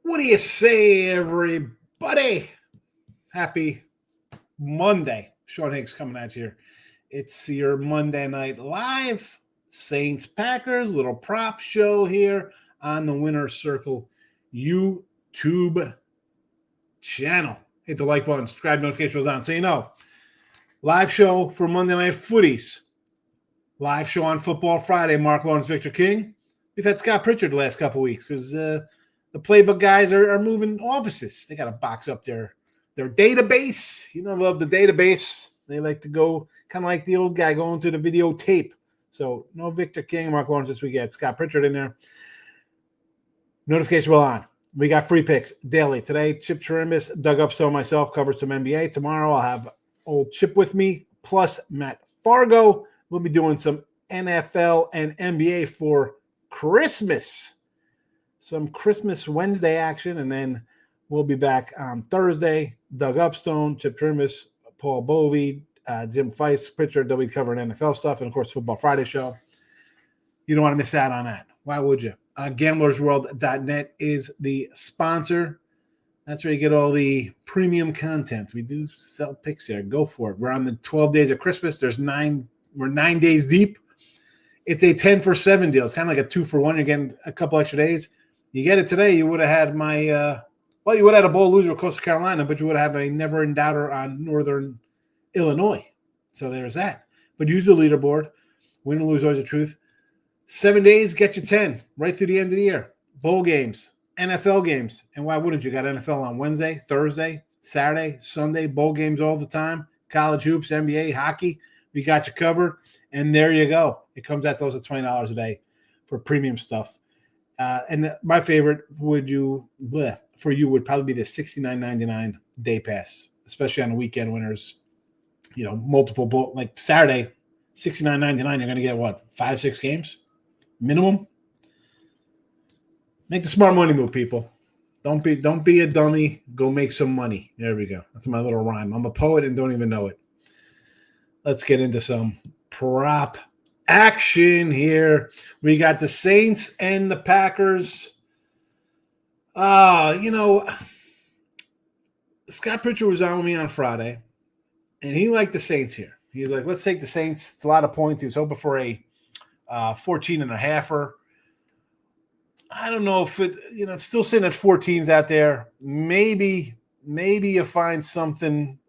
What do you say, everybody? Happy Monday. Sean Higgs coming at you here. It's your Monday Night Live Saints Packers little prop show here on the Winner Circle YouTube channel. Hit the like button, subscribe, notification bells on so you know. Live show for Monday Night Footies. Live show on Football Friday, Mark Lawrence, Victor King. We've had Scott Pritchard the last couple weeks because the playbook guys are moving offices. They got to box up their database. You know, love the database. They like to go kind of like the old guy going to the videotape. So no Victor King, Mark Lawrence this week. We got Scott Pritchard in there. Notification bell on. We got free picks daily. Today, Chip Chirimbus, Doug Upstone, myself covers some NBA. Tomorrow, I'll have old Chip with me, plus Matt Fargo. We'll be doing some NFL and NBA for Christmas. Some Christmas Wednesday action, and then we'll be back on Thursday. Doug Upstone, Chip Chirimbus, Paul Bovey, Jim Feist, Pritchard. They'll be covering NFL stuff, and, of course, Football Friday show. You don't want to miss out on that. Why would you? GamblersWorld.net is the sponsor. That's where you get all the premium content. We do sell picks here. Go for it. We're on the 12 days of Christmas. We're 9 days deep. It's a 10 for 7 deal. It's kind of like a 2 for 1. You're getting a couple extra days. You get it today, you would have had my you would have had a bowl loser with Coastal Carolina, but you would have a never in doubter on Northern Illinois. So there's that. But use the leaderboard. Win or lose, always the truth. 7 days, get you 10 right through the end of the year. Bowl games, NFL games. And why wouldn't you? Got NFL on Wednesday, Thursday, Saturday, Sunday, bowl games all the time. College hoops, NBA, hockey. We got you covered. And there you go. It comes out to us at $20 a day for premium stuff. And my favorite for you would probably be the $69.99 day pass, especially on the weekend when there's, multiple bowl, like Saturday, $69.99. You're going to get what, 5-6 games minimum? Make the smart money move, people. Don't be a dummy. Go make some money. There we go. That's my little rhyme. I'm a poet and don't even know it. Let's get into some prop action here. We got the Saints and the Packers. Scott Pritchard was on with me on Friday, and he liked the Saints here. He's like, let's take the Saints. It's a lot of points. He was hoping for a 14.5-er. I don't know if it's still sitting at 14s out there. Maybe you find something.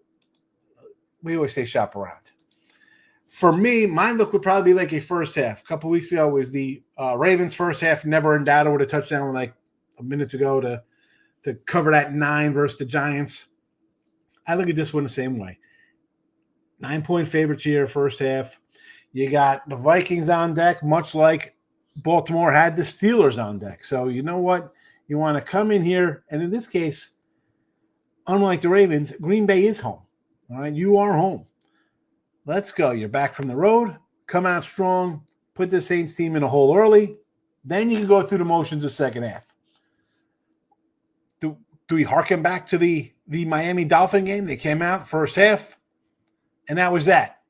We always say shop around. For me, my look would probably be like a first half. A couple weeks ago was the Ravens first half, never in doubt with a touchdown with like a minute to go to cover that 9 versus the Giants. I look at this one the same way. 9-point favorites here, first half. You got the Vikings on deck, much like Baltimore had the Steelers on deck. So you know what? You want to come in here, and in this case, unlike the Ravens, Green Bay is home. All right, you are home. Let's go. You're back from the road. Come out strong. Put the Saints team in a hole early. Then you can go through the motions the second half. Do we harken back to the Miami Dolphin game? They came out first half, and that was that.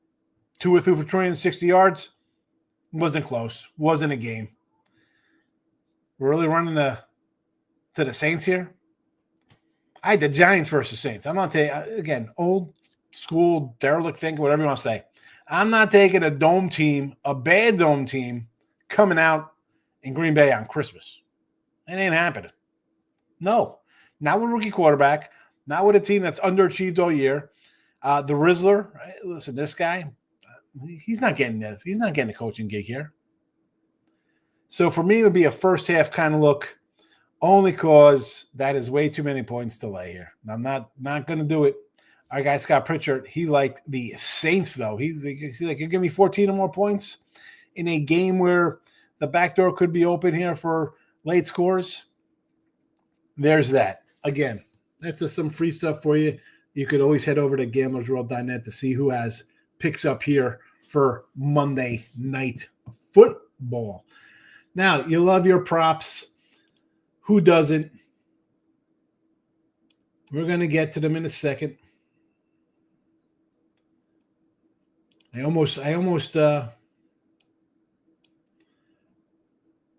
2 or 3 for 360 yards. Wasn't close. Wasn't a game. We're really running to the Saints here. I had the Giants versus Saints. I'm not taking, again, old school, derelict thinking, whatever you want to say. I'm not taking a dome team, a bad dome team, coming out in Green Bay on Christmas. It ain't happening. No. Not with a rookie quarterback. Not with a team that's underachieved all year. The Rizzler, right? Listen, this guy, he's not getting this. He's not getting a coaching gig here. So for me, it would be a first half kind of look, only because that is way too many points to lay here. And I'm not going to do it. Our guy, Scott Pritchard, he liked the Saints, though. He's like, you give me 14 or more points in a game where the back door could be open here for late scores. There's that. Again, that's just some free stuff for you. You could always head over to gamblersworld.net to see who has picks up here for Monday Night Football. Now, you love your props. Who doesn't? We're going to get to them in a second. I almost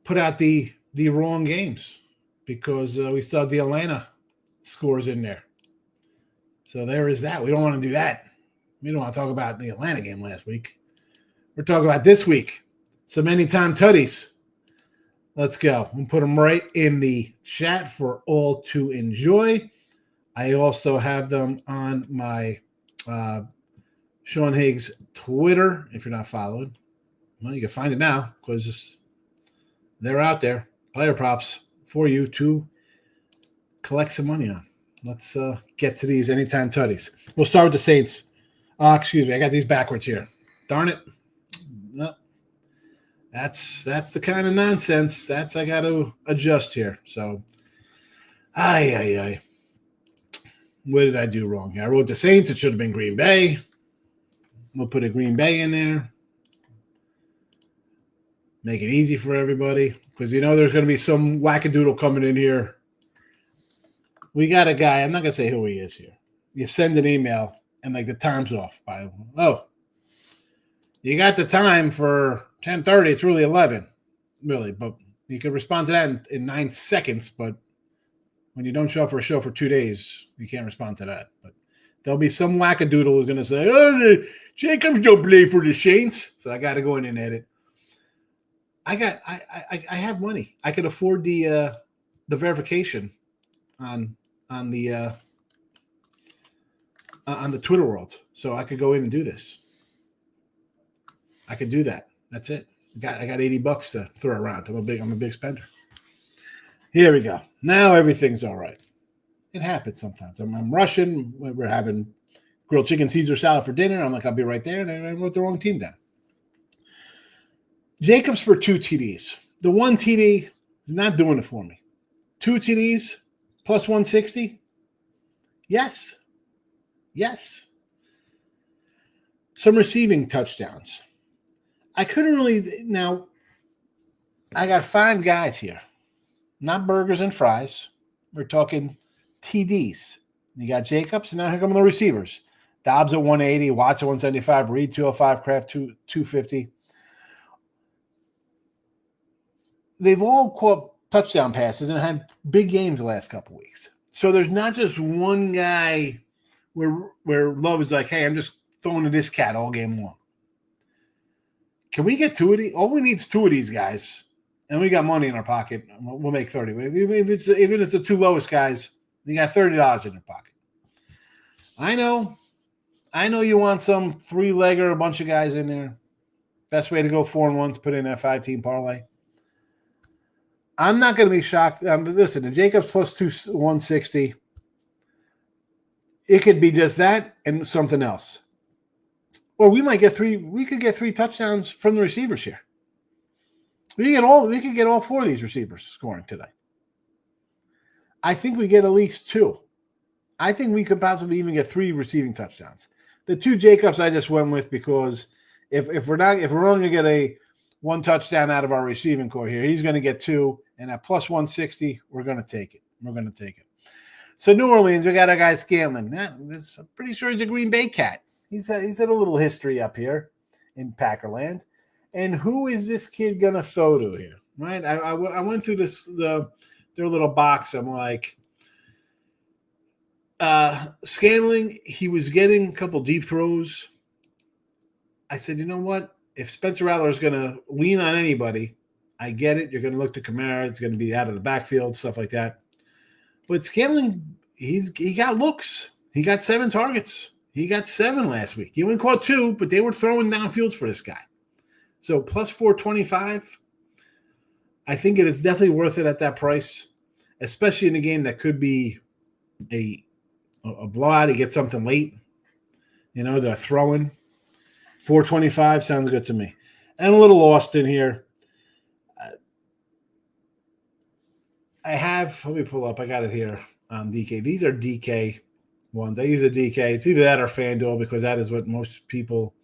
put out the wrong games because we still have the Atlanta scores in there. So there is that. We don't want to do that. We don't want to talk about the Atlanta game last week. We're talking about this week. Some anytime tutties. Let's go. We'll put them right in the chat for all to enjoy. I also have them on my Sean Higgs Twitter. If you're not following, well, you can find it now because they're out there. Player props for you to collect some money on. Let's get to these anytime tutties. We'll start with the Saints. Excuse me, I got these backwards here. Darn it. No. That's the kind of nonsense. I got to adjust here. So, what did I do wrong here? I wrote the Saints. It should have been Green Bay. We'll put a Green Bay in there. Make it easy for everybody because there's going to be some wackadoodle coming in here. We got a guy. I'm not going to say who he is here. You send an email and the time's off. You got the time for 10:30. It's really 11, really. But you can respond to that in 9 seconds. But when you don't show up for a show for 2 days, you can't respond to that. But there'll be some wackadoodle who's going to say, the Jacobs don't play for the Saints. So I got to go in and edit. I have money. I could afford the verification on the Twitter world, so I could go in and do this. I could do that. That's it. I got $80 to throw around. I'm a big spender. Here we go. Now everything's all right. It happens sometimes. I'm rushing. We're having grilled chicken Caesar salad for dinner. I'm like, I'll be right there, and I wrote the wrong team down. Jacobs for 2 TDs. The 1 TD is not doing it for me. 2 TDs plus 160? Yes. Some receiving touchdowns. I couldn't really – now, I got 5 guys here. Not burgers and fries. We're talking TDs. You got Jacobs, and now here come the receivers. Dobbs at 180, Watts at 175, Reed 205, Kraft 250. They've all caught touchdown passes and had big games the last couple of weeks. So there's not just one guy where Love is like, hey, I'm just throwing to this cat all game long. Can we get 2 of these? All we need is 2 of these guys, and we got money in our pocket. We'll make 30. Even if it's the 2 lowest guys, you got $30 in your pocket. I know you want some 3-legger, a bunch of guys in there. Best way to go 4-1 is put in a 5-team parlay. I'm not going to be shocked. Listen, the Jacobs plus 160, it could be just that and something else. Or we might get 3. We could get 3 touchdowns from the receivers here. We could get all 4 of these receivers scoring today. I think we get at least 2. I think we could possibly even get 3 receiving touchdowns. The 2 Jacobs I just went with because if we're only going to get a 1 touchdown out of our receiving core here, he's going to get 2, and at plus 160, we're going to take it. So New Orleans, we got our guy Scanlon. I'm pretty sure he's a Green Bay cat. He's had a little history up here in Packerland. And who is this kid going to throw to here, right? I went through their little box. I'm like, Scanlon, he was getting a couple deep throws. I said, you know what? If Spencer Rattler is going to lean on anybody, I get it. You're going to look to Kamara. It's going to be out of the backfield, stuff like that. But Scanlon, he got looks. He got 7 targets. He got 7 last week. He only caught 2, but they were throwing downfields for this guy. So plus 425, I think it is definitely worth it at that price, especially in a game that could be a blowout. You get something late, they're throwing. 425 sounds good to me. And a little lost in here. let me pull up. I got it here on DK. These are DK ones. I use a DK. It's either that or FanDuel because that is what most people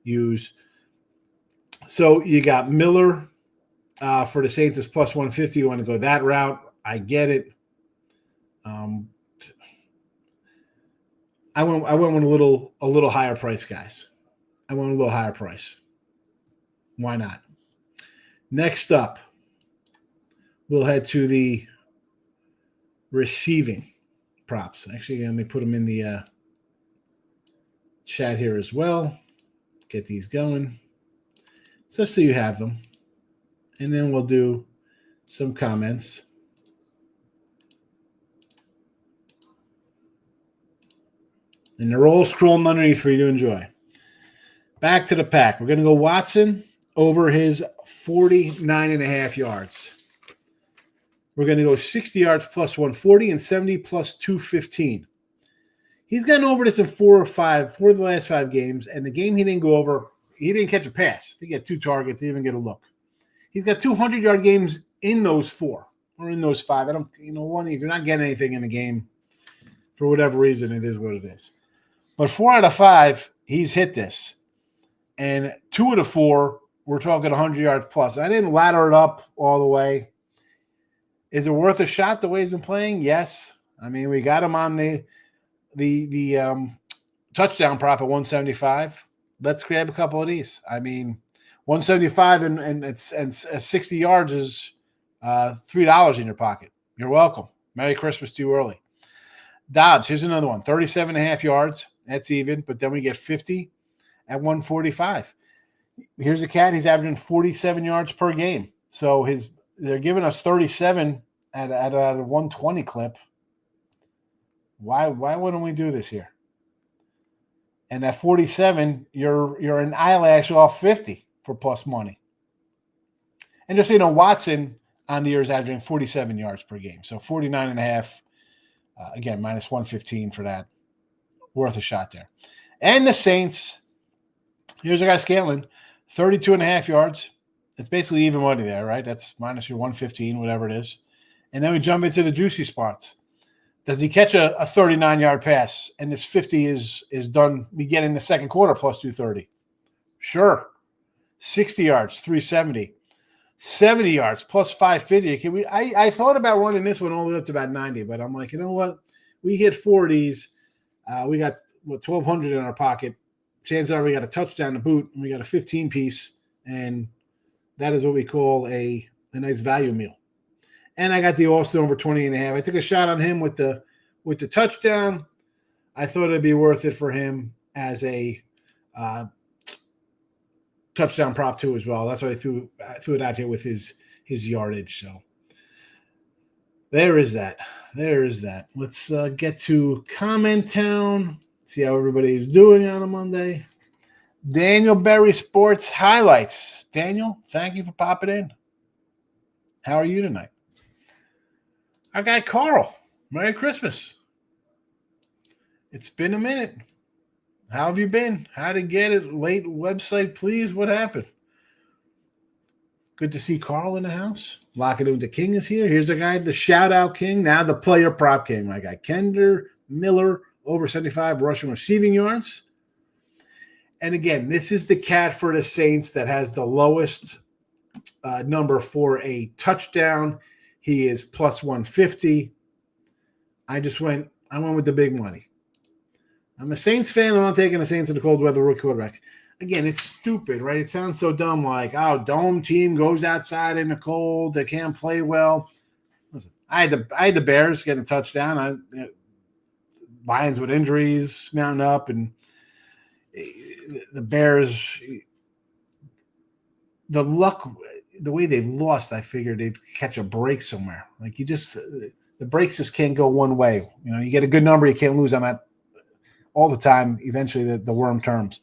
use. So you got Miller for the Saints is plus 150. You want to go that route. I get it. I went with a little higher price, guys. I went a little higher price. Why not? Next up, we'll head to the receiving props. Actually, let me put them in the chat here as well. Get these going. Just so you have them. And then we'll do some comments. And they're all scrolling underneath for you to enjoy. Back to the pack. We're going to go Watson over his 49.5 yards. We're going to go 60 yards plus 140 and 70 plus 215. He's gotten over this in four of the last 5 games. And the game he didn't go over, he didn't catch a pass. He got 2 targets. He didn't even get a look. He's got 200-yard games in those 4 or in those 5. I don't, one, if you're not getting anything in the game, for whatever reason, it is what it is. But 4 out of 5, he's hit this. And 2 of the 4, we're talking 100 yards plus. I didn't ladder it up all the way. Is it worth a shot the way he's been playing? Yes. I mean, we got him on the touchdown prop at 175. Let's grab a couple of these. I mean, 175 and it's 60 yards is $3 in your pocket. You're welcome. Merry Christmas too early. Dobbs, here's another one. 37.5 yards. That's even, but then we get 50 at 145. Here's a cat. He's averaging 47 yards per game. So they're giving us 37 at a 120 clip. Why wouldn't we do this here? And at 47, you're an eyelash off 50 for plus money. And just so you know, Watson on the year is averaging 47 yards per game. So 49.5, again, minus 115 for that. Worth a shot there. And the Saints, here's our guy Scanlon, 32.5 yards. It's basically even money there, right? That's minus your 115, whatever it is. And then we jump into the juicy spots. Does he catch a 39-yard pass and this 50 is done? We get in the second quarter plus 230. Sure. 60 yards, 370. 70 yards plus 550. I thought about running this one all the way up to about 90, but I'm like, you know what? We hit 40s. We got 1,200 in our pocket. Chances are we got a touchdown to boot, and we got a 15-piece, and that is what we call a nice value meal. And I got the Austin over 20.5. I took a shot on him with the touchdown. I thought it'd be worth it for him as a touchdown prop too as well. That's why I threw it out here with his yardage. So there is that. Let's get to Comment Town. See how everybody is doing on a Monday. Daniel Berry Sports Highlights. Daniel, thank you for popping in. How are you tonight? Our guy Carl. Merry Christmas. It's been a minute. How have you been? How to get it? Late website, please. What happened? Good to see Carl in the house. Lock it in. The King is here. Here's a guy, the shout-out king. Now the player prop king. My guy Kender Miller, over 75 rushing receiving yards. And again, this is the cat for the Saints that has the lowest number for a touchdown. He is plus 150. I went with the big money. I'm a Saints fan. I'm not taking the Saints in the cold weather rookie quarterback. Again, it's stupid, right? It sounds so dumb, like, dome team goes outside in the cold. They can't play well. Listen, I had the Bears getting a touchdown. Lions with injuries mounting up, and the Bears, the luck, the way they've lost, I figured they'd catch a break somewhere. Like the breaks just can't go one way. You get a good number, you can't lose on that all the time. Eventually, the worm turns.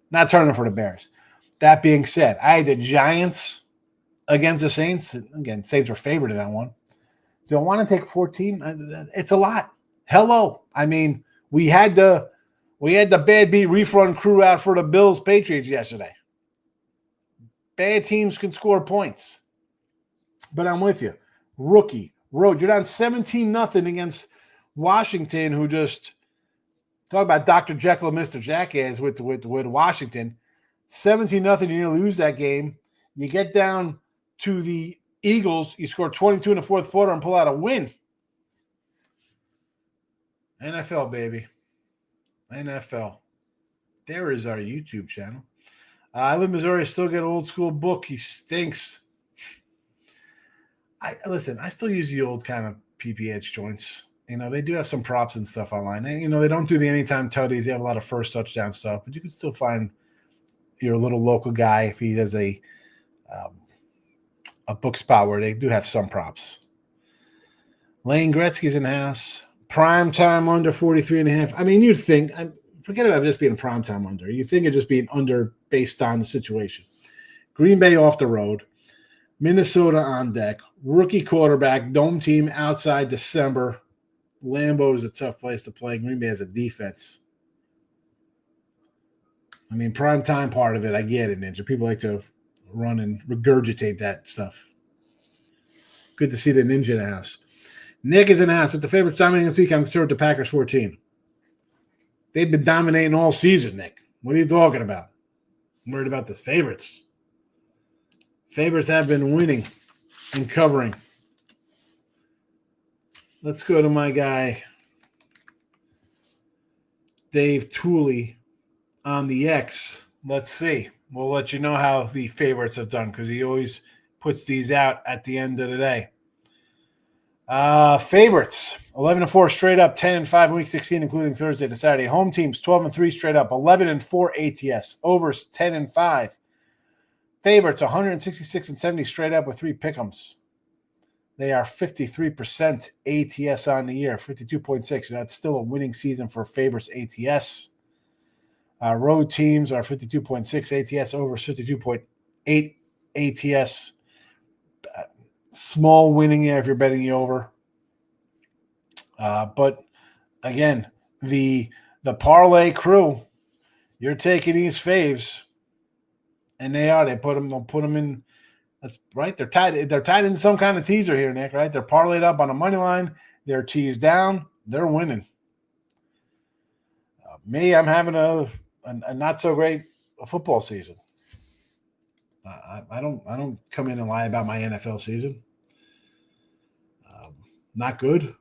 Not turning for the Bears. That being said, I had the Giants against the Saints. Again, Saints were favored in that one. Do I want to take 14? It's a lot. Hello. I mean, we had the bad beat refund crew out for the Bills Patriots yesterday. Bad teams can score points. But I'm with you. Rookie road. You're down 17-0 against Washington, who just talk about Dr. Jekyll and Mr. Jackass with Washington. 17-0, you're going to lose that game. You get down to the Eagles, you score 22 in the fourth quarter and pull out a win. NFL, baby. NFL. There is our YouTube channel. I live in Missouri, still get old school book. He stinks. I still use the old kind of PPH joints. They do have some props and stuff online. And, they don't do the anytime tutties. They have a lot of first touchdown stuff, but you can still find your little local guy if he has a book spot where they do have some props. Lane Gretzky's in the house. Prime time under 43.5. I mean, you'd think, forget about just being prime time under. You think of just being under based on the situation. Green Bay off the road. Minnesota on deck. Rookie quarterback. Dome team outside December. Lambeau is a tough place to play. Green Bay has a defense. I mean, prime time part of it, I get it, Ninja. People like to run and regurgitate that stuff. Good to see the Ninja in the house. Nick is in the house. With the favorites dominating this week, I'm concerned with the Packers 14. They've been dominating all season, Nick. What are you talking about? I'm worried about the favorites. Favorites have been winning and covering. Let's go to my guy, Dave Tooley, on the X. Let's see. We'll let you know how the favorites have done because he always puts these out at the end of the day. Favorites, 11-4 straight up, 10-5 in week 16, including Thursday to Saturday. Home teams, 12-3 straight up, 11-4 ATS. Overs, 10-5. Favorites, 166-70 straight up with 3 pick'ems. They are 53% ATS on the year, 52.6. That's still a winning season for favorites ATS. Road teams are 52.6 ATS, over 52.8 ATS. Small winning here if you're betting the over. But again, the parlay crew, you're taking these faves, and they'll put them in. That's right. They're tied in some kind of teaser here, Nick, right? They're parlayed up on a money line. They're teased down. They're winning. Me, I'm having a not so great football season. I don't come in and lie about my NFL season. Not good.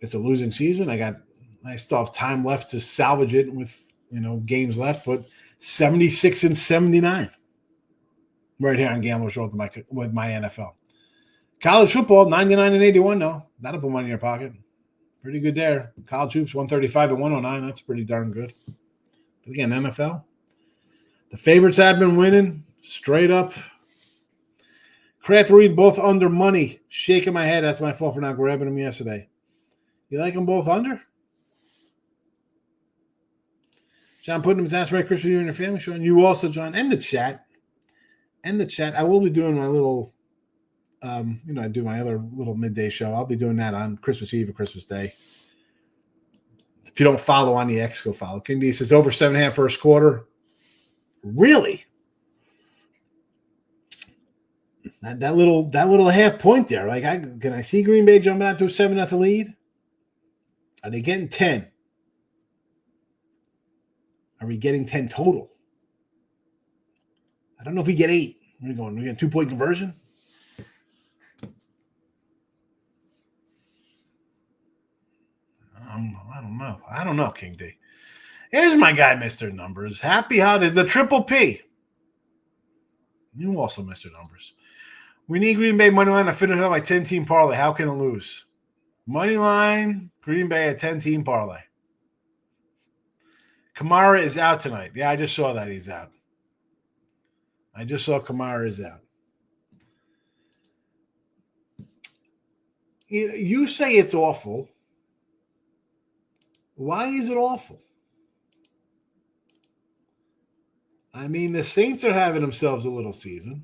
It's a losing season. I still have time left to salvage it with games left, but 76-79 right here on Gambler's Road with my NFL. College football 99-81. No, that'll put money in your pocket. Pretty good there. College hoops 135-109. That's pretty darn good. But again, NFL, the favorites have been winning straight up. Kraft Reed both under money. Shaking my head. That's my fault for not grabbing them yesterday. You like them both under? John Putnam's asked Merry Christmas to you and your family, Sean. You also, John, and the chat. I will be doing my little, I do my other little midday show. I'll be doing that on Christmas Eve or Christmas Day. If you don't follow on the X, go follow. King D says over 7.5 first quarter. Really? That little half point there. Can I see Green Bay jumping out to a 7-0 lead? Are they getting 10? Are we getting 10 total? I don't know if we get 8. Where are we going? We get a 2-point conversion? I don't know, King D. Here's my guy, Mr. Numbers. Happy holidays. The Triple P. You also, Mr. Numbers. We need Green Bay money line to finish out my 10-team parlay. How can it lose? Money line, Green Bay, a 10-team parlay. Kamara is out tonight. Yeah, I just saw that he's out. I just saw Kamara is out. You say it's awful. Why is it awful? I mean, the Saints are having themselves a little season.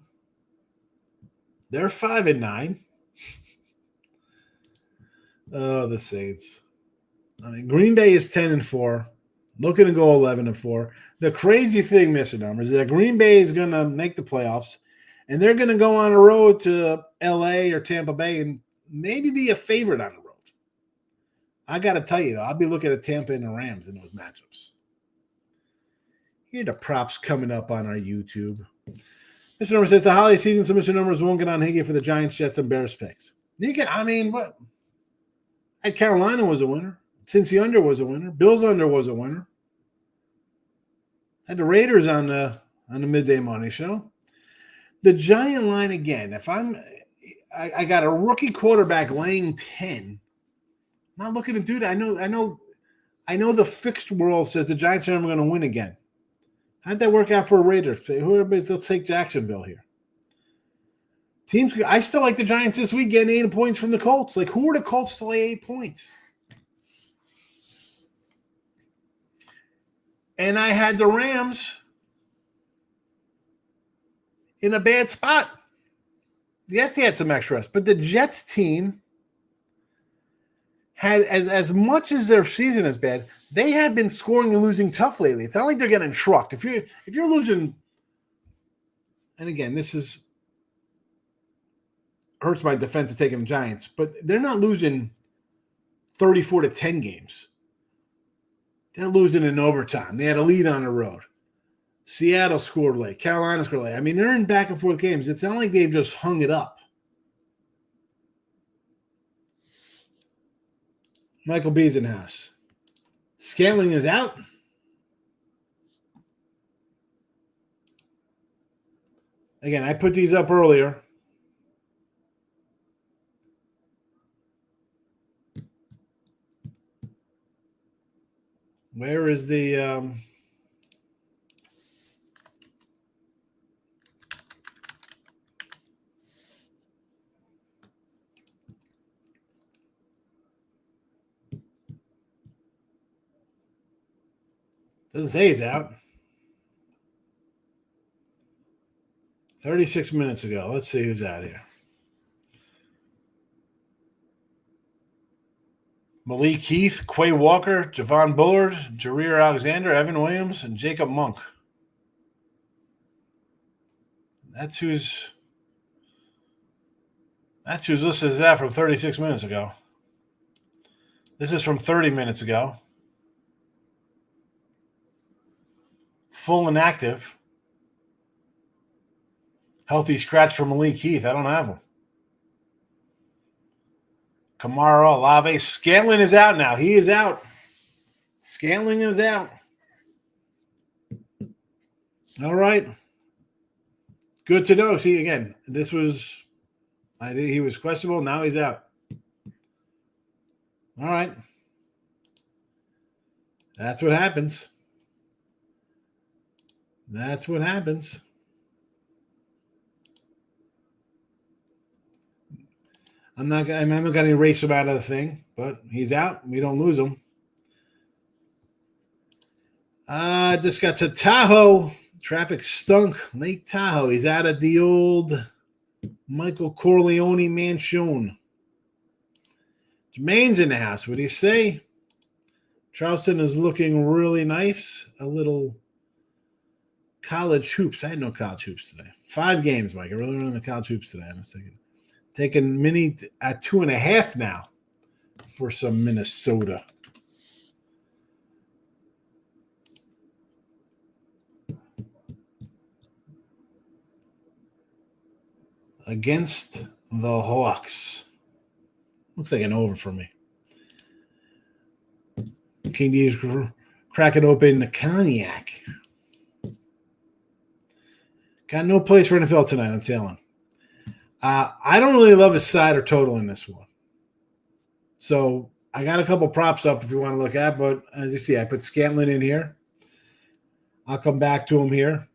They're 5-9. Oh, the Saints. I mean, Green Bay is 10-4. Looking to go 11-4. The crazy thing, Mr. Numbers, is that Green Bay is going to make the playoffs, and they're going to go on a road to L.A. or Tampa Bay and maybe be a favorite on the road. I got to tell you, though, I'll be looking at Tampa and the Rams in those matchups. Here are the props coming up on our YouTube. Mr. Numbers says the holiday season, so Mr. Numbers won't get on Higgy for the Giants, Jets, and Bears picks. What? At Carolina was a winner. Cincy under was a winner. Bills under was a winner. Had the Raiders on the midday morning show. The Giant line again. I got a rookie quarterback laying 10. Not looking to do that. I know the fixed world says the Giants are never going to win again. How'd that work out for a Raider? Let's take Jacksonville here. Teams, I still like the Giants this week getting 8 points from the Colts. Like, who are the Colts to lay 8 points? And I had the Rams in a bad spot. Yes, they had some extra rest, but the Jets team had, as much as their season is bad, they have been scoring and losing tough lately. It's not like they're getting trucked. If you're losing, and again, this hurts my defense of taking the Giants, but they're not losing 34-10 games. They're losing in overtime. They had a lead on the road. Seattle scored late. Carolina scored late. I mean, they're in back and forth games. It's not like they've just hung it up. Michael B's in the house. Scantling is out. Again, I put these up earlier. Where is the doesn't say he's out. 36 minutes ago. Let's see who's out here. Malik Heath, Quay Walker, Javon Bullard, Jareer Alexander, Evan Williams, and Jacob Monk. That's who's listed as that from 36 minutes ago. This is from 30 minutes ago. Full and active. Healthy scratch for Malik Heath. I don't have him. Kamara, Olave. Scantling is out now. He is out. Scantling is out. All right. Good to know. See, again, he was questionable. Now he's out. All right. That's what happens. That's what happens. I'm not going to erase him out of the thing, but he's out. We don't lose him. Just got to Tahoe. Traffic stunk. Lake Tahoe. He's out at the old Michael Corleone mansion. Jermaine's in the house. What do you say? Charleston is looking really nice. A little college hoops. I had no college hoops today. 5 games, Mike. I really went on the college hoops today. I was thinking. Taking mini at 2.5 now for some Minnesota. Against the Hawks. Looks like an over for me. King D's cracking open the cognac. Got no place for NFL tonight, I'm telling. I don't really love a side or total in this one. So I got a couple props up if you want to look at, but as you see, I put Scantling in here. I'll come back to him here.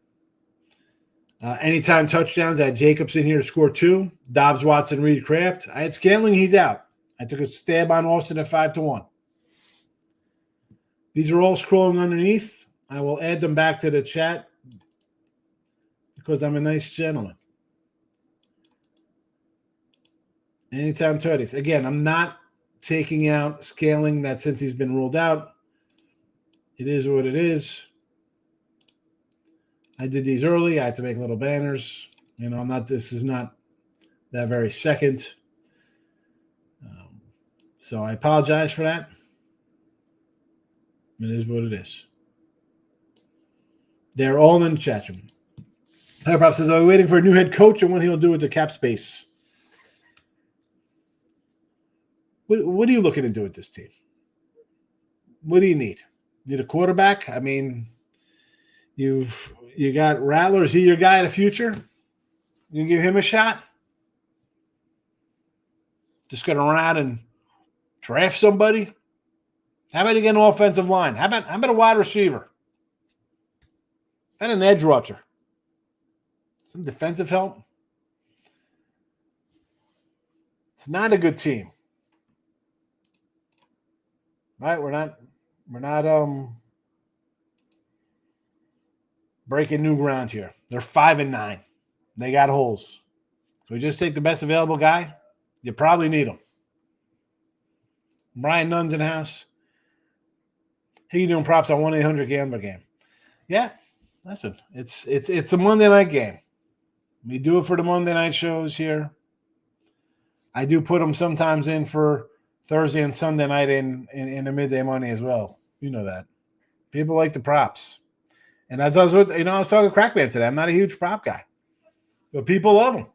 Anytime touchdowns, I had Jacobs in here to score 2. Dobbs, Watson, Reed, Kraft. I had Scantling, he's out. I took a stab on Austin at 5-1. These are all scrolling underneath. I will add them back to the chat because I'm a nice gentleman. Anytime tutties. Again, I'm not taking out Scaling that since he's been ruled out. It is what it is. I did these early. I had to make little banners. This is not that very second. So I apologize for that. It is what it is. They're all in the chat room. Prop says, I'm waiting for a new head coach and what he'll do with the cap space. What are you looking to do with this team? What do you need? Need a quarterback? I mean, you got Rattler. Is he your guy in the future? You give him a shot? Just going to run out and draft somebody? How about you get an offensive line? How about a wide receiver? How about an edge rusher? Some defensive help? It's not a good team. Right? We're not breaking new ground here. They're 5-9. They got holes. Can we just take the best available guy? You probably need him. Brian Nunn's in the house. He doing props on 1-800-GAMBLER game. Yeah, listen, it's a Monday night game. We do it for the Monday night shows here. I do put them sometimes in for Thursday and Sunday night in the midday money as well. You know that. People like the props. And as I was talking to Crackman today. I'm not a huge prop guy. But people love them.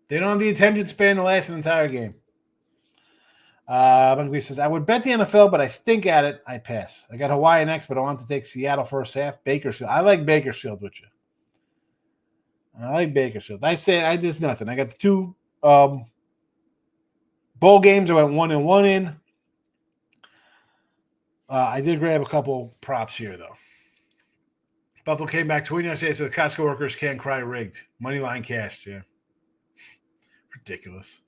They don't have the attention span to last an entire game. Buckley says, I would bet the NFL, but I stink at it. I pass. I got Hawaii next, but I want to take Seattle first half. Bakersfield. I like Bakersfield with you. I like Bakersfield. I did nothing. I got the two bowl games. I went 1-1 in. I did grab a couple props here, though. Buffalo came back tweeting us, so the Costco workers can't cry rigged. Moneyline cashed, yeah. Ridiculous.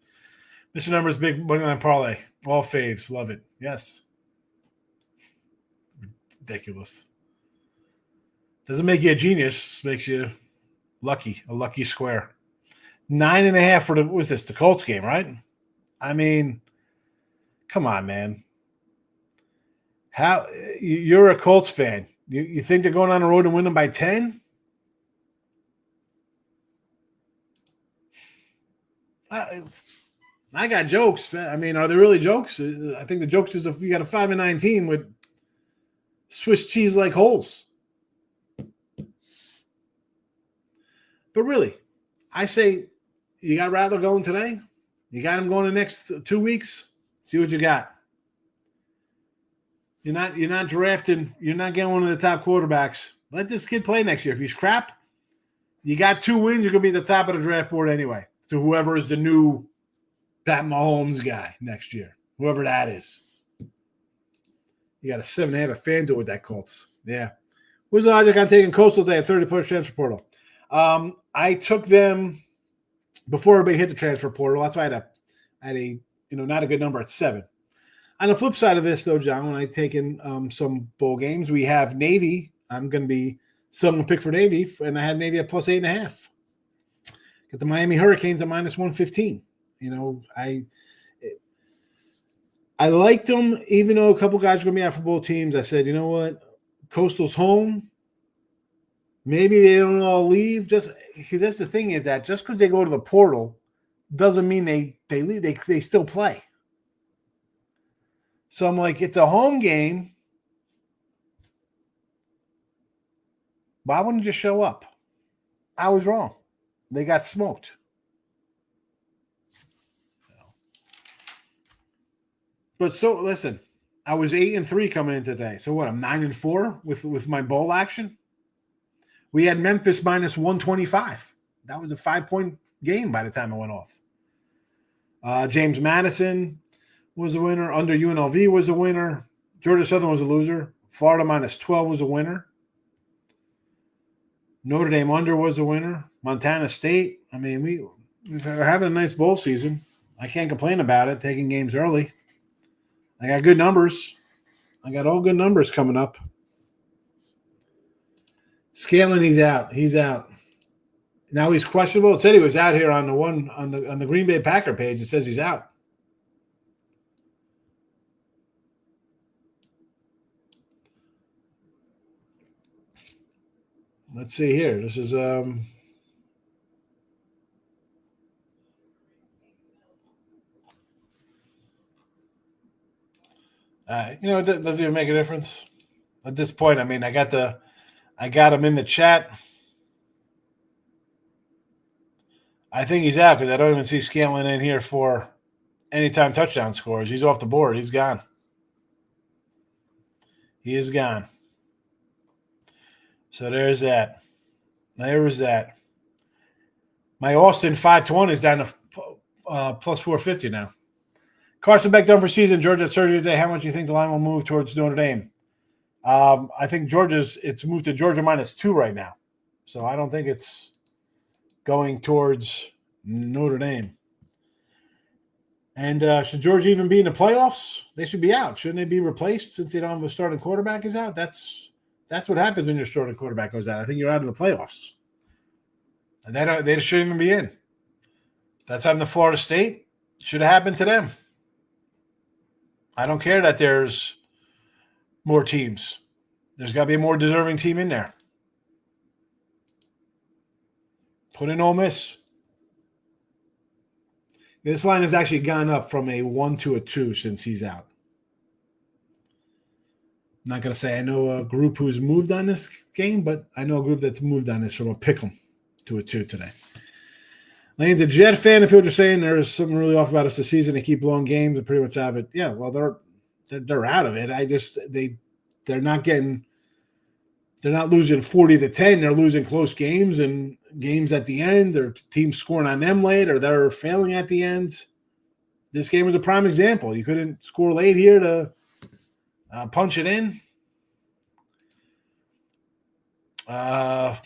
Mr. Numbers, big moneyline parlay. All faves. Love it. Yes. Ridiculous. Doesn't make you a genius. Makes you lucky. A lucky square. 9.5 for the Colts game, right? I mean, come on, man. How you're a Colts fan. You think they're going on the road and winning by 10? I got jokes. I mean, are there really jokes? I think the jokes is if you got a 5-9 team with Swiss cheese like holes. But really, I say you got Rattler going today. You got him going the next 2 weeks. See what you got. You're not drafting. You're not getting one of the top quarterbacks. Let this kid play next year. If he's crap, you got 2 wins. You're gonna be at the top of the draft board anyway. To whoever is the new Pat Mahomes guy next year, whoever that is. You got a 7.5 at FanDuel with that Colts. Yeah. What's the logic on taking Coastal Day at 30+ transfer portal? I took them before everybody hit the transfer portal. That's why I had a not a good number at 7. On the flip side of this, though, John, when I've taken some bowl games, we have Navy. I'm going to be selling a pick for Navy, and I had Navy at +8.5. Got the Miami Hurricanes at -115. I liked them, even though a couple guys are going to be out for both teams. I said, you know what? Coastal's home. Maybe they don't all leave. Just because that's the thing is that just because they go to the portal doesn't mean they leave. They still play. So I'm like, it's a home game. Why wouldn't you just show up? I was wrong. They got smoked. But so listen, I was 8-3 coming in today. So what? I'm 9-4 with my bowl action. We had Memphis -125. That was a 5-point game by the time I went off. James Madison was a winner. Under UNLV was a winner. Georgia Southern was a loser. Florida -12 was a winner. Notre Dame under was a winner. Montana State. I mean, we're having a nice bowl season. I can't complain about it, taking games early. I got good numbers. I got all good numbers coming up. Scanlon, he's out. He's out. Now he's questionable. It said he was out here on the Green Bay Packer page. It says he's out. Let's see here. This is it doesn't even make a difference at this point. I mean, I got him in the chat. I think he's out because I don't even see Scanlon in here for anytime touchdown scores. He's off the board. He's gone. He is gone. So there's that. There is that. My Austin 5-1 is down to plus 450 now. Carson Beck done for season. Georgia at surgery today. How much do you think the line will move towards Notre Dame? I think it's moved to Georgia -2 right now. So I don't think it's going towards Notre Dame. And should Georgia even be in the playoffs? They should be out. Shouldn't they be replaced since they don't have a starting quarterback is out? That's what happens when your starting quarterback goes out. I think you're out of the playoffs. And they shouldn't even be in. That's happened to Florida State. Should have happened to them. I don't care that there's more teams. There's got to be a more deserving team in there. Put in Ole Miss. This line has actually gone up from a 1 to a 2 since he's out. I'm not going to say I know a group who's moved on this game, but I know a group that's moved on this from a pick 'em to a 2 today. Lane's a Jet fan. If you're just saying there's something really off about us this season, they keep blowing games and pretty much out of it. Yeah, well, they're out of it. They're not losing 40-10. They're losing close games and games at the end. Their teams scoring on them late, or they're failing at the end. This game was a prime example. You couldn't score late here to punch it in.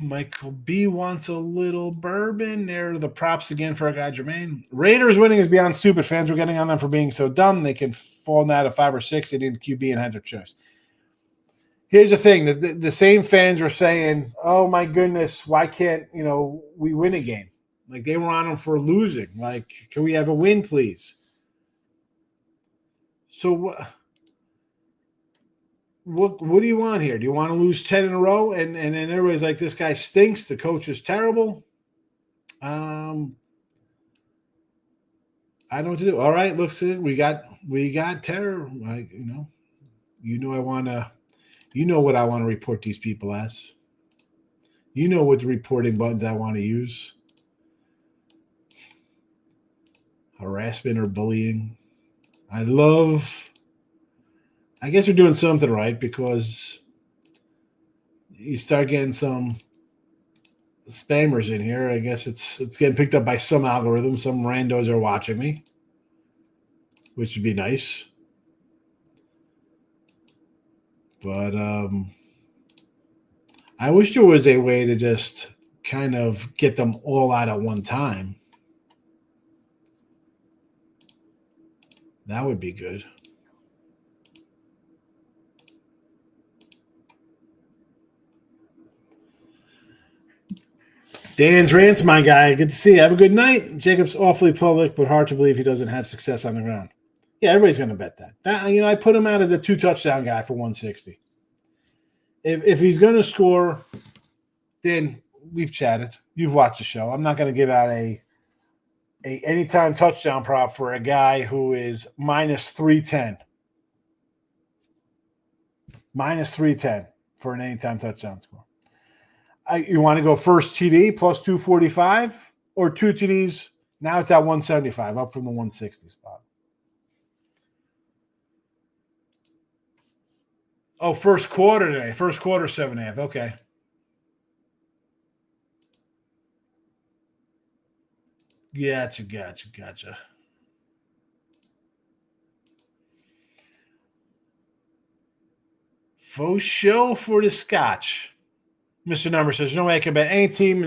Michael B wants a little bourbon. There are the props again for our guy Jermaine. Raiders winning is beyond stupid. Fans were getting on them for being so dumb. They can fall now to 5 or 6. They didn't QB and had their choice. Here's the thing. The same fans were saying, oh, my goodness, why can't, we win a game? Like, they were on them for losing. Like, can we have a win, please? So what do you want here? Do you want to lose 10 in a row? And then everybody's like, this guy stinks. The coach is terrible. I don't know what to do. All right, looks it. We got terror. Like, you know what I want to report these people as. You know what the reporting buttons I want to use. Harassment or bullying. I guess we're doing something right because you start getting some spammers in here. I guess it's getting picked up by some algorithm. Some randos are watching me, which would be nice. But I wish there was a way to just kind of get them all out at one time. That would be good. Dan's Rants, my guy. Good to see you. Have a good night. Jacob's awfully public, but hard to believe he doesn't have success on the ground. Yeah, everybody's going to bet that. I put him out as a 2-touchdown guy for 160. If he's going to score, then we've chatted. You've watched the show. I'm not going to give out a anytime touchdown prop for a guy who is -310. -310 for an anytime touchdown score. You want to go first TD plus 245 or 2 TDs? Now it's at 175, up from the 160 spot. Oh, first quarter today. First quarter, 7.5. Okay. Gotcha. Faux show for the Scotch. Mr. Number says, no way I can bet any team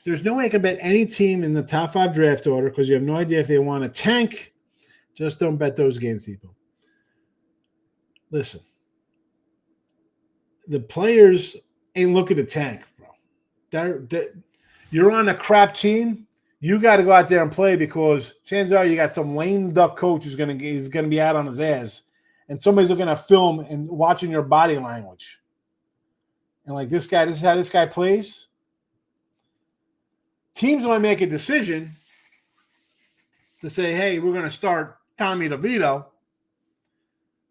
there's no way I can bet any team in the top 5 draft order because you have no idea if they want to tank. Just don't bet those games, people. Listen. The players ain't looking to tank, bro. You're on a crap team. You got to go out there and play because chances are you got some lame duck coach who's gonna be out on his ass, and somebody's looking at film and watching your body language. And like this is how this guy plays. Teams might make a decision to say, "Hey, we're going to start Tommy DeVito."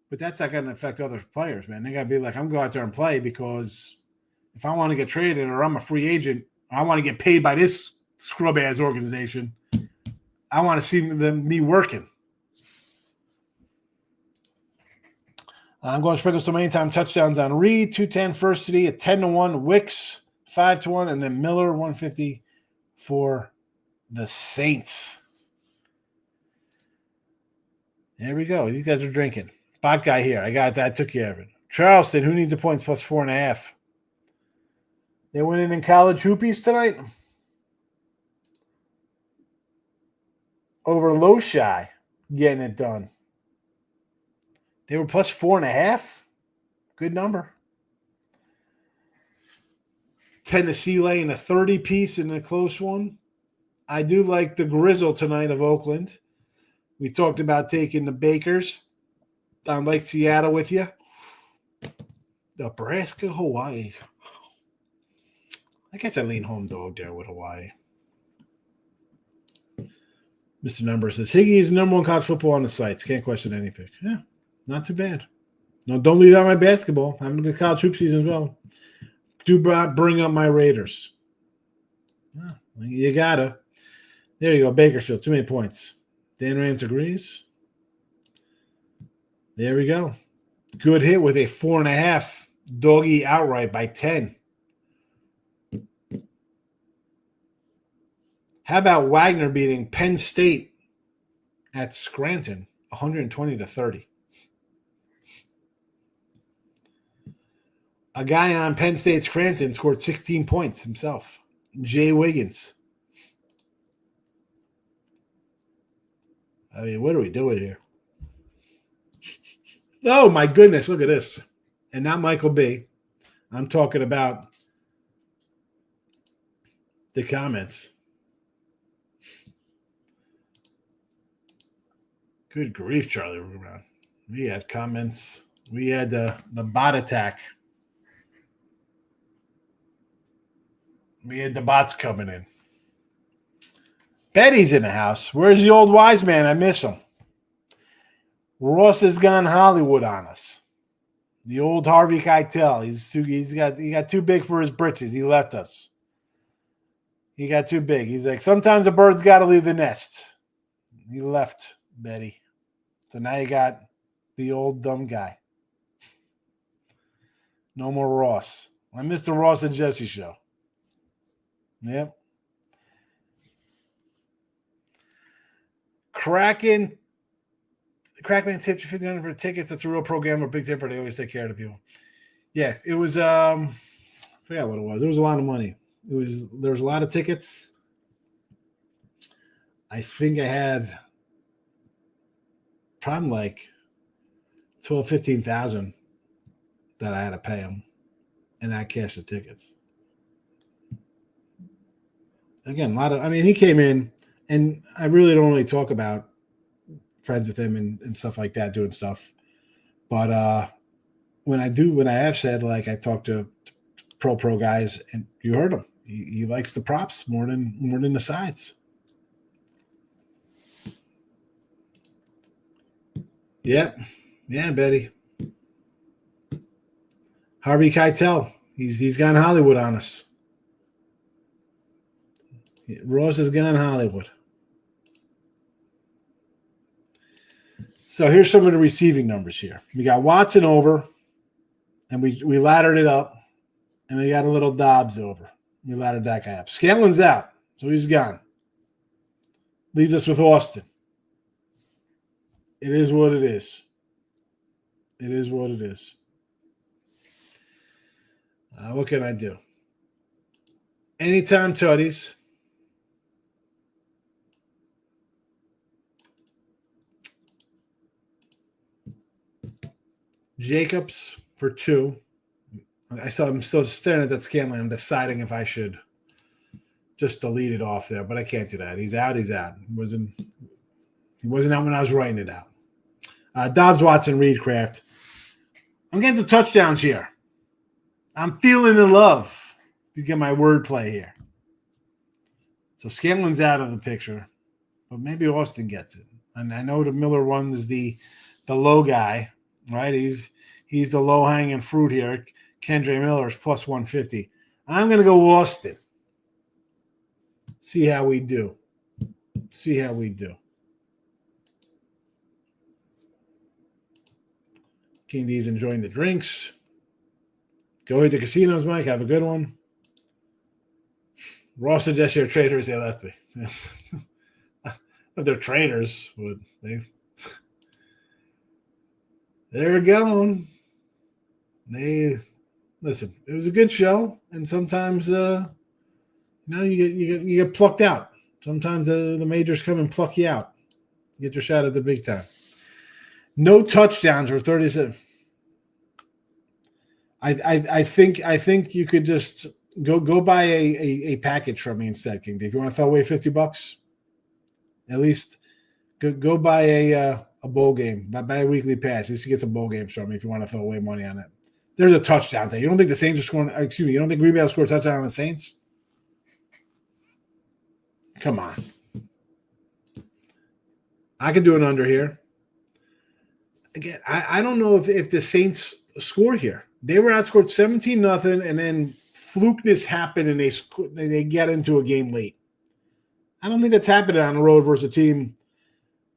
But that's not going to affect other players, man. They got to be like, I'm going to go out there and play because if I want to get traded or I'm a free agent, or I want to get paid by this scrub-ass organization, I want to see me working. I'm going to sprinkle some anytime touchdowns on Reed, 210 first today at 10-1, Wicks 5-1, and then Miller 150 for the Saints. There we go. These guys are drinking. Bot guy here. I got that. Took care of it. Charleston, who needs the points plus 4.5? They winning in college hoopies tonight? Over Loshi, getting it done. They were plus 4.5. Good number. Tennessee laying a 30 piece in a close one. I do like the Grizzle tonight of Oakland. We talked about taking the Bakers on Lake Seattle with you. Nebraska, Hawaii. I guess I lean home dog there with Hawaii. Mr. Number says, Higgy is the number one college football on the sites. Can't question any pick. Yeah, not too bad. No, don't leave out my basketball. Having a good college hoop season as well. Do bring up my Raiders. Oh, you gotta. There you go, Bakersfield. Too many points. Dan Rance agrees. There we go. Good hit with a 4.5. Doggy outright by 10. How about Wagner beating Penn State at Scranton, 120-30? A guy on Penn State Scranton scored 16 points himself. Jay Wiggins. I mean, what are we doing here? Oh, my goodness. Look at this. And not Michael B. I'm talking about the comments. Good grief, Charlie. We had comments. We had the bot attack. We had the bots coming in. Betty's in the house. Where's the old wise man? I miss him. Ross has gone Hollywood on us. The old Harvey Keitel. He got too big for his britches. He left us. He got too big. He's like, sometimes a bird's got to leave the nest. He left, Betty. So now you got the old dumb guy. No more Ross. I missed the Ross and Jesse show. Yep. Kraken tipped you $1,500 for tickets. That's a real program or big tipper. They always take care of the people. Yeah, it was I forgot what it was. It was a lot of money. There was a lot of tickets. I think I had probably like 12, 15,000 that I had to pay him, and I cashed the tickets. Again, he came in, and I really don't really talk about friends with him and stuff like that, doing stuff. But when I have said, like, I talk to pro guys, and you heard him. He likes the props more than the sides. Yep. Yeah, Betty. Harvey Keitel. He's gone Hollywood on us. Ross has gone Hollywood. So here's some of the receiving numbers here. We got Watson over, and we laddered it up, and we got a little Dobbs over. We laddered that guy up. Scanlon's out, so he's gone. Leaves us with Austin. It is what it is. It is what it is. What can I do? Anytime tutties. Jacobs for 2. I'm still staring at that Scanlon. I'm deciding if I should just delete it off there, but I can't do that. He's out. He wasn't out when I was writing it out. Dobbs, Watson, Reed, Kraft. I'm getting some touchdowns here. I'm feeling the love. You get my wordplay here. So Scanlon's out of the picture, but maybe Austin gets it. And I know the Miller one is the low guy, right? He's the low hanging fruit here. Kendre Miller's plus 150. I'm going to go Austin. See how we do. King D's enjoying the drinks. Go hit the casinos, Mike. Have a good one. Ross suggests your traders. They left me. If they're traders, would they? They're going. They listen. It was a good show, and sometimes you get plucked out. Sometimes the majors come and pluck you out. You get your shot at the big time. No touchdowns for 37. I think you could just go buy a package from me instead, King D. If you want to throw away $50, at least go buy a bowl game. Buy a weekly pass. At least you get some bowl games from me if you want to throw away money on it. There's a touchdown there. You don't think the Saints are scoring? Excuse me. You don't think Green Bay will score a touchdown on the Saints? Come on. I could do an under here. Again, I don't know if the Saints score here. They were outscored 17-0, and then flukeness happened, and they get into a game late. I don't think that's happening on the road versus a team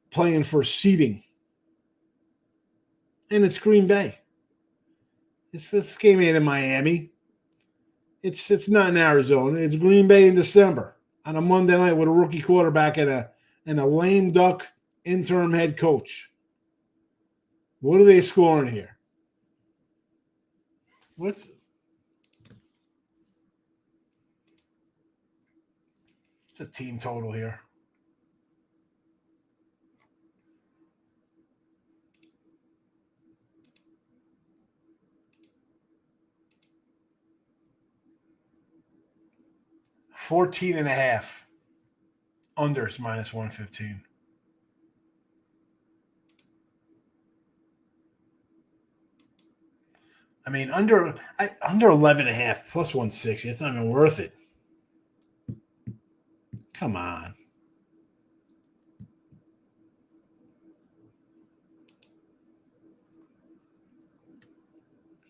playing for seeding. And it's Green Bay. This game ain't in Miami. It's not in Arizona. It's Green Bay in December on a Monday night with a rookie quarterback and a lame duck interim head coach. What are they scoring here? What's the team total here? $14.5. Unders minus 115. I mean, under 11.5 plus 160. It's not even worth it. Come on.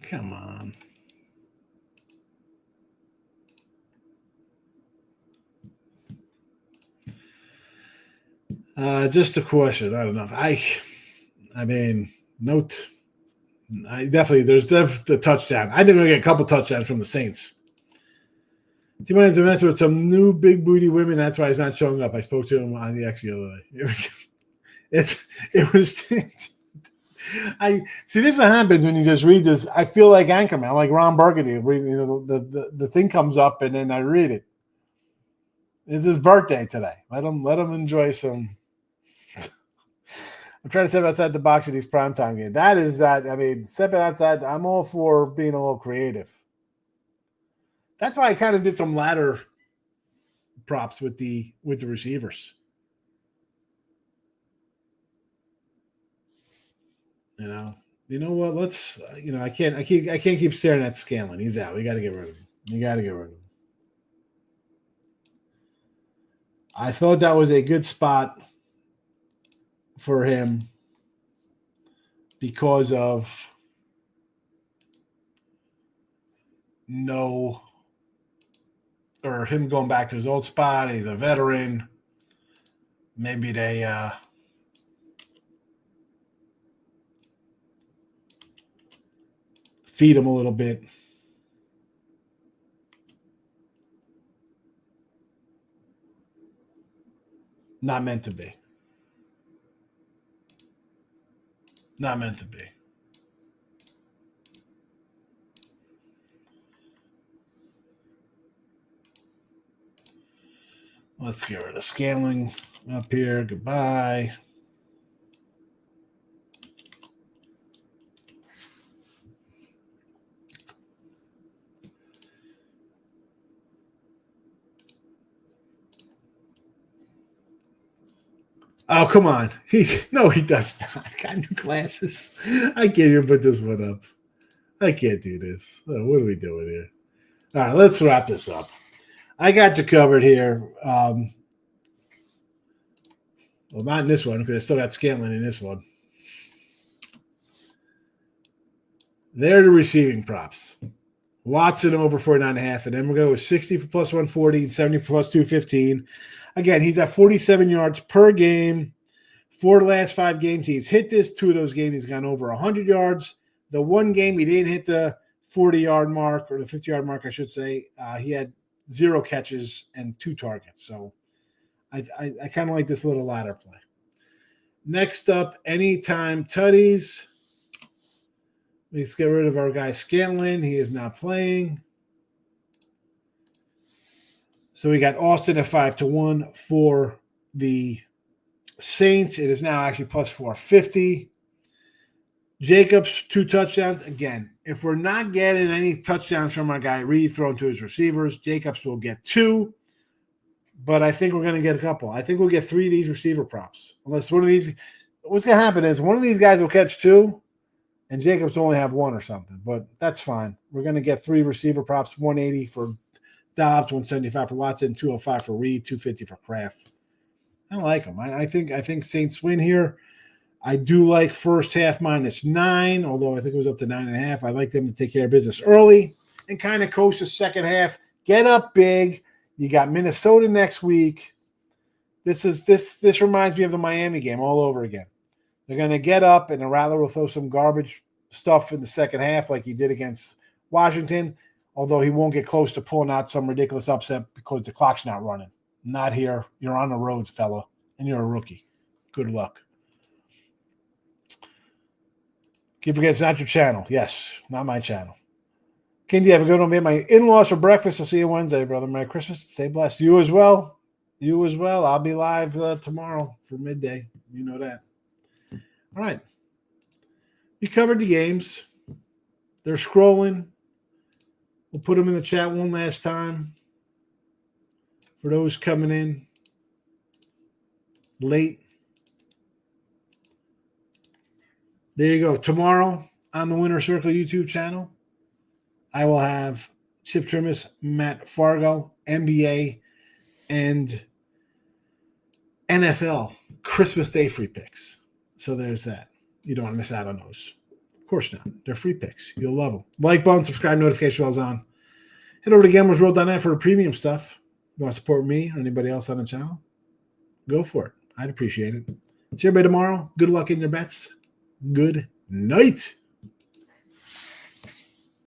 Come on. Just a question. I don't know. I mean, note. There's definitely the touchdown. I think we're gonna get a couple touchdowns from the Saints. Team has been messing with some new big booty women. That's why he's not showing up. I spoke to him on the X the other day. It was. I see. This is what happens when you just read this. I feel like Anchorman, I'm like Ron Burgundy. The thing comes up and then I read it. It's his birthday today. Let him enjoy some. I'm trying to step outside the box of these primetime games. That is that. I mean, stepping outside. I'm all for being a little creative. That's why I kind of did some ladder props with the receivers. You know what? Let's. I can't keep staring at Scanlon. He's out. We got to get rid of him. I thought that was a good spot for him because of him going back to his old spot. He's a veteran. Maybe they feed him a little bit. Not meant to be. Not meant to be. Let's get rid of Scanling up here. Goodbye. Oh, come on. He does not. Got new glasses. I can't even put this one up. I can't do this. Oh, what are we doing here? All right, let's wrap this up. I got you covered here. Well, not in this one because I still got Scanlon in this one. They're the receiving props. Watson over 49.5, and then we're going with 60 for plus 140 and 70 plus 215. Again, he's at 47 yards per game. 4 of the last 5 games, he's hit this. 2 of those games, he's gone over 100 yards. The one game he didn't hit the 40-yard mark, or the 50-yard mark, I should say. He had 0 catches and 2 targets. So I kind of like this little ladder play. Next up, anytime tutties. Let's get rid of our guy Scanlon. He is not playing. So we got Austin at 5-1 for the Saints. It is now actually plus 450. Jacobs, 2 touchdowns. Again, if we're not getting any touchdowns from our guy Reed thrown to his receivers, Jacobs will get 2. But I think we're going to get a couple. I think we'll get 3 of these receiver props. Unless one of these – what's going to happen is one of these guys will catch 2, and Jacobs will only have 1 or something. But that's fine. We're going to get 3 receiver props, 180 for Dobbs, 175 for Watson, 205 for Reed, 250 for Kraft. I like them. I think Saints win here. I do like first half -9, although I think it was up to 9.5. I like them to take care of business early and kind of coast the second half. Get up big. You got Minnesota next week. This reminds me of the Miami game all over again. They're going to get up, and Rattler will throw some garbage stuff in the second half like he did against Washington, although he won't get close to pulling out some ridiculous upset because the clock's not running. Not here. You're on the roads, fella, and you're a rookie. Good luck. Keep forgetting it's not your channel. Yes, not my channel. King, do you have a good one? Be at my in-laws for breakfast. I'll see you Wednesday, brother. Merry Christmas. Stay blessed. You as well. You as well. I'll be live tomorrow for midday. You know that. All right. We covered the games. They're scrolling. We'll put them in the chat one last time for those coming in late. There you go. Tomorrow on the Winner Circle YouTube channel, I will have Chip Trimis, Matt Fargo, NBA, and NFL Christmas Day free picks. So there's that. You don't want to miss out on those. Of course not. They're free picks. You'll love them. Like button, subscribe, notification bells on. Head over to GamblersWorld.net for the premium stuff. You want to support me or anybody else on the channel? Go for it. I'd appreciate it. See everybody tomorrow. Good luck in your bets. Good night.